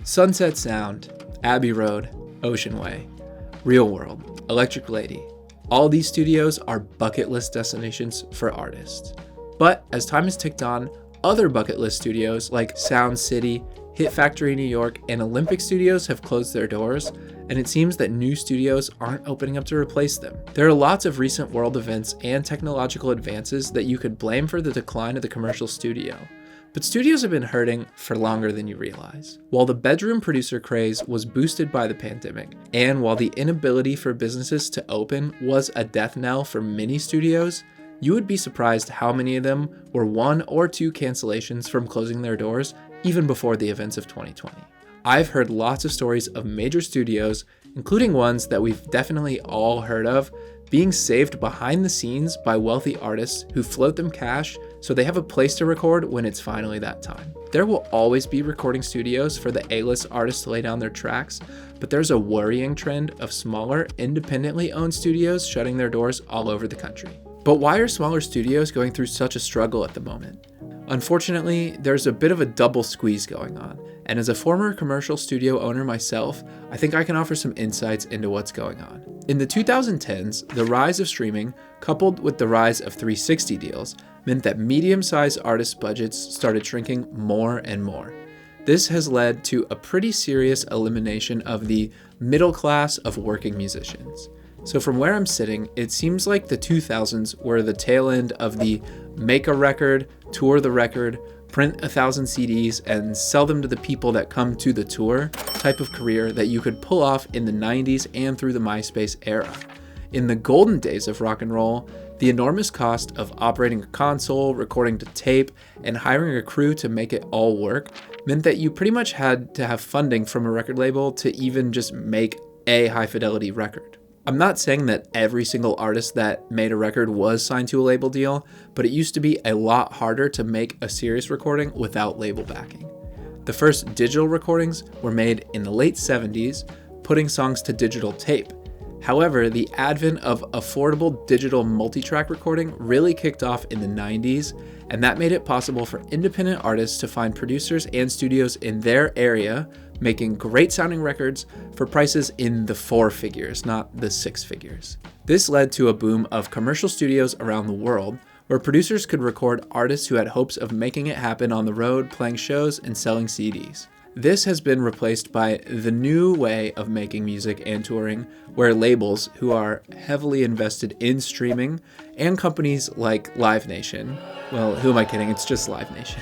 Sunset Sound, Abbey Road, Ocean Way, Real World, Electric Lady. All these studios are bucket list destinations for artists. But as time has ticked on, other bucket list studios like Sound City, Hit Factory New York, and Olympic Studios have closed their doors, and it seems that new studios aren't opening up to replace them. There are lots of recent world events and technological advances that you could blame for the decline of the commercial studio. But studios have been hurting for longer than you realize. While the bedroom producer craze was boosted by the pandemic, and while the inability for businesses to open was a death knell for many studios, you would be surprised how many of them were 1 or 2 cancellations from closing their doors even before the events of 2020. I've heard lots of stories of major studios, including ones that we've definitely all heard of, being saved behind the scenes by wealthy artists who float them cash so they have a place to record when it's finally that time. There will always be recording studios for the A-list artists to lay down their tracks, but there's a worrying trend of smaller, independently owned studios shutting their doors all over the country. But why are smaller studios going through such a struggle at the moment? Unfortunately, there's a bit of a double squeeze going on, and as a former commercial studio owner myself, I think I can offer some insights into what's going on. In the 2010s, the rise of streaming, coupled with the rise of 360 deals, meant that medium-sized artists' budgets started shrinking more and more. This has led to a pretty serious elimination of the middle class of working musicians. So from where I'm sitting, it seems like the 2000s were the tail end of the make a record, tour the record, print 1,000 CDs, and sell them to the people that come to the tour type of career that you could pull off in the 90s and through the MySpace era. In the golden days of rock and roll, the enormous cost of operating a console, recording to tape, and hiring a crew to make it all work meant that you pretty much had to have funding from a record label to even just make a high-fidelity record. I'm not saying that every single artist that made a record was signed to a label deal, but it used to be a lot harder to make a serious recording without label backing. The first digital recordings were made in the late 70s, putting songs to digital tape. However, the advent of affordable digital multi-track recording really kicked off in the 90s, and that made it possible for independent artists to find producers and studios in their area making great sounding records for prices in the 4 figures, not the 6 figures. This led to a boom of commercial studios around the world where producers could record artists who had hopes of making it happen on the road, playing shows, and selling CDs. This has been replaced by the new way of making music and touring, where labels, who are heavily invested in streaming, and companies like Live Nation, well, who am I kidding, it's just Live Nation,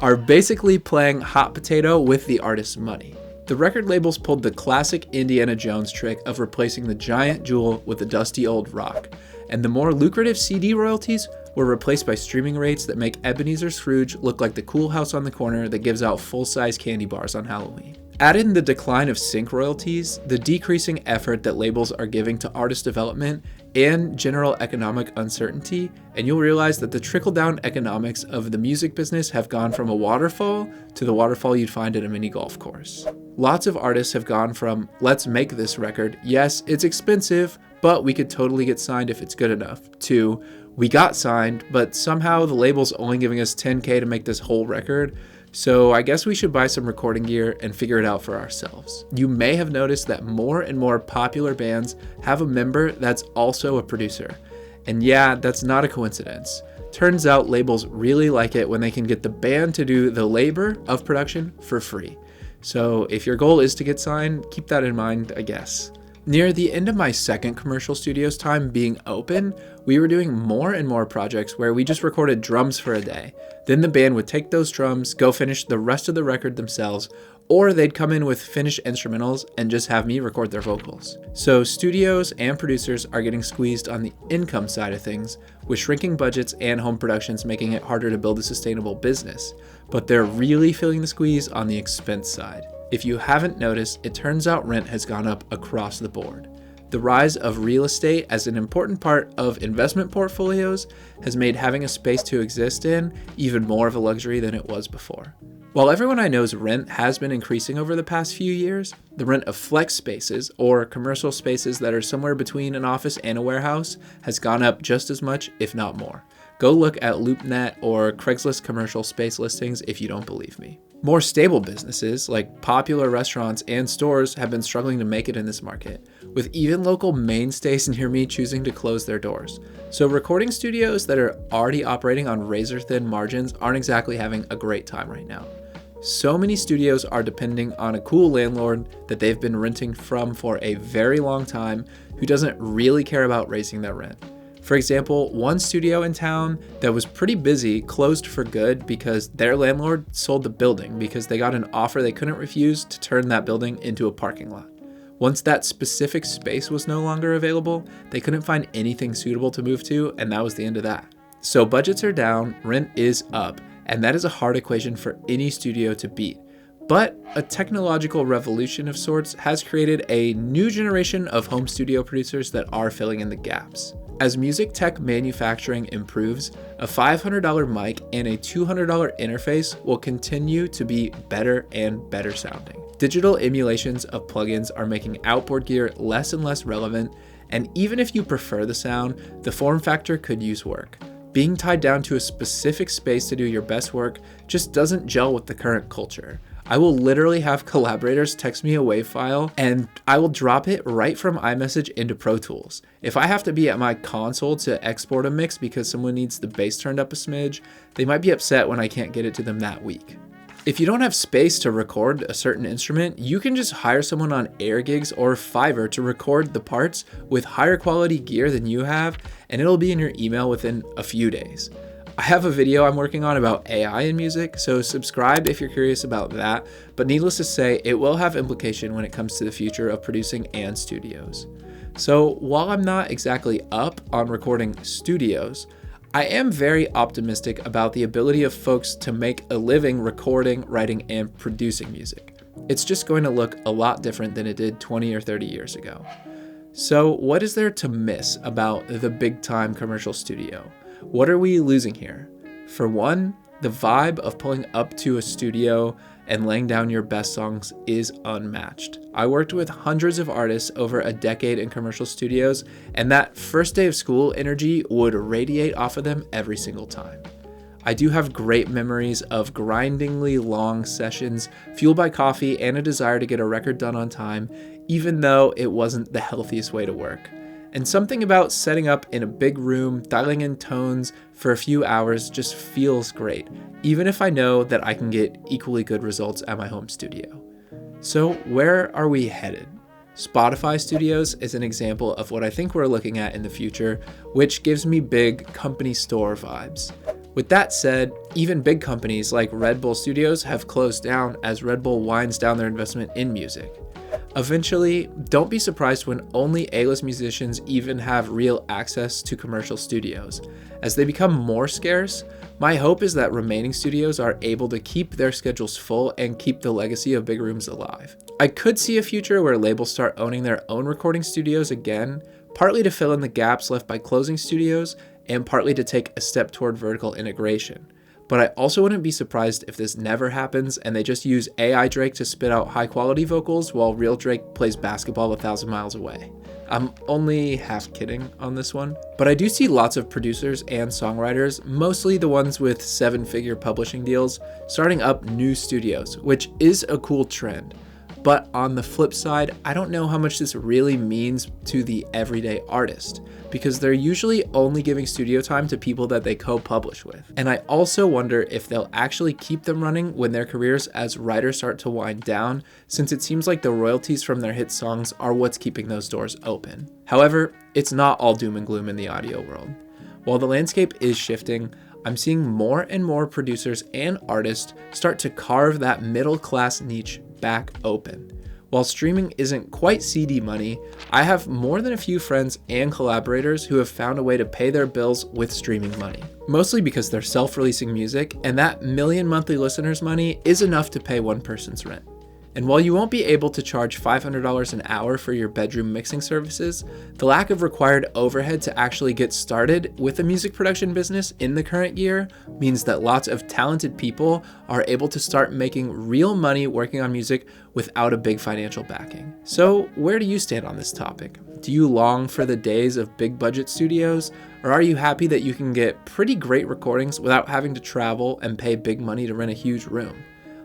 are basically playing hot potato with the artist's money. The record labels pulled the classic Indiana Jones trick of replacing the giant jewel with the dusty old rock, and the more lucrative CD royalties were replaced by streaming rates that make Ebenezer Scrooge look like the cool house on the corner that gives out full-size candy bars on Halloween. Add in the decline of sync royalties, the decreasing effort that labels are giving to artist development, and general economic uncertainty, and you'll realize that the trickle-down economics of the music business have gone from a waterfall to the waterfall you'd find at a mini golf course. Lots of artists have gone from, let's make this record, yes, it's expensive, but we could totally get signed if it's good enough, to, we got signed, but somehow the label's only giving us $10K to make this whole record, so I guess we should buy some recording gear and figure it out for ourselves. You may have noticed that more and more popular bands have a member that's also a producer. And yeah, that's not a coincidence. Turns out labels really like it when they can get the band to do the labor of production for free. So if your goal is to get signed, keep that in mind, I guess. Near the end of my second commercial studio's time being open, we were doing more and more projects where we just recorded drums for a day. Then the band would take those drums, go finish the rest of the record themselves, or they'd come in with finished instrumentals and just have me record their vocals. So studios and producers are getting squeezed on the income side of things, with shrinking budgets and home productions making it harder to build a sustainable business. But they're really feeling the squeeze on the expense side. If you haven't noticed, it turns out rent has gone up across the board. The rise of real estate as an important part of investment portfolios has made having a space to exist in even more of a luxury than it was before. While everyone I know's rent has been increasing over the past few years, the rent of flex spaces, or commercial spaces that are somewhere between an office and a warehouse, has gone up just as much, if not more. Go look at LoopNet or Craigslist commercial space listings if you don't believe me. More stable businesses, like popular restaurants and stores, have been struggling to make it in this market, with even local mainstays near me choosing to close their doors. So recording studios that are already operating on razor-thin margins aren't exactly having a great time right now. So many studios are depending on a cool landlord that they've been renting from for a very long time who doesn't really care about raising their rent. For example, one studio in town that was pretty busy closed for good because their landlord sold the building because they got an offer they couldn't refuse to turn that building into a parking lot. Once that specific space was no longer available, they couldn't find anything suitable to move to, and that was the end of that. So budgets are down, rent is up, and that is a hard equation for any studio to beat. But a technological revolution of sorts has created a new generation of home studio producers that are filling in the gaps. As music tech manufacturing improves, a $500 mic and a $200 interface will continue to be better and better sounding. Digital emulations of plugins are making outboard gear less and less relevant, and even if you prefer the sound, the form factor could use work. Being tied down to a specific space to do your best work just doesn't gel with the current culture. I will literally have collaborators text me a WAV file and I will drop it right from iMessage into Pro Tools. If I have to be at my console to export a mix because someone needs the bass turned up a smidge, they might be upset when I can't get it to them that week. If you don't have space to record a certain instrument, you can just hire someone on AirGigs or Fiverr to record the parts with higher quality gear than you have, and it'll be in your email within a few days. I have a video I'm working on about AI in music, so subscribe if you're curious about that, but needless to say, it will have implication when it comes to the future of producing and studios. So while I'm not exactly up on recording studios, I am very optimistic about the ability of folks to make a living recording, writing, and producing music. It's just going to look a lot different than it did 20 or 30 years ago. So what is there to miss about the big-time commercial studio? What are we losing here? For one, the vibe of pulling up to a studio and laying down your best songs is unmatched. I worked with hundreds of artists over a decade in commercial studios, and that first day of school energy would radiate off of them every single time. I do have great memories of grindingly long sessions fueled by coffee and a desire to get a record done on time, even though it wasn't the healthiest way to work. And something about setting up in a big room, dialing in tones for a few hours just feels great, even if I know that I can get equally good results at my home studio. So where are we headed? Spotify Studios is an example of what I think we're looking at in the future, which gives me big company store vibes. With that said, even big companies like Red Bull Studios have closed down as Red Bull winds down their investment in music. Eventually, don't be surprised when only A-list musicians even have real access to commercial studios. As they become more scarce, my hope is that remaining studios are able to keep their schedules full and keep the legacy of big rooms alive. I could see a future where labels start owning their own recording studios again, partly to fill in the gaps left by closing studios, and partly to take a step toward vertical integration. But I also wouldn't be surprised if this never happens and they just use AI Drake to spit out high quality vocals while real Drake plays basketball 1,000 miles away. I'm only half kidding on this one, but I do see lots of producers and songwriters, mostly the ones with 7-figure publishing deals, starting up new studios, which is a cool trend. But on the flip side, I don't know how much this really means to the everyday artist, because they're usually only giving studio time to people that they co-publish with. And I also wonder if they'll actually keep them running when their careers as writers start to wind down, since it seems like the royalties from their hit songs are what's keeping those doors open. However, it's not all doom and gloom in the audio world. While the landscape is shifting, I'm seeing more and more producers and artists start to carve that middle-class niche back open. While streaming isn't quite CD money, I have more than a few friends and collaborators who have found a way to pay their bills with streaming money. Mostly because they're self-releasing music, and that million monthly listeners money is enough to pay one person's rent. And while you won't be able to charge $500 an hour for your bedroom mixing services, the lack of required overhead to actually get started with a music production business in the current year means that lots of talented people are able to start making real money working on music without a big financial backing. So where do you stand on this topic? Do you long for the days of big budget studios, or are you happy that you can get pretty great recordings without having to travel and pay big money to rent a huge room?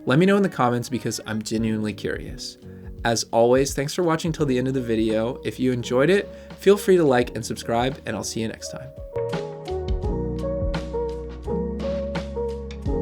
Let me know in the comments because I'm genuinely curious. As always, thanks for watching till the end of the video. If you enjoyed it, feel free to like and subscribe, and I'll see you next time.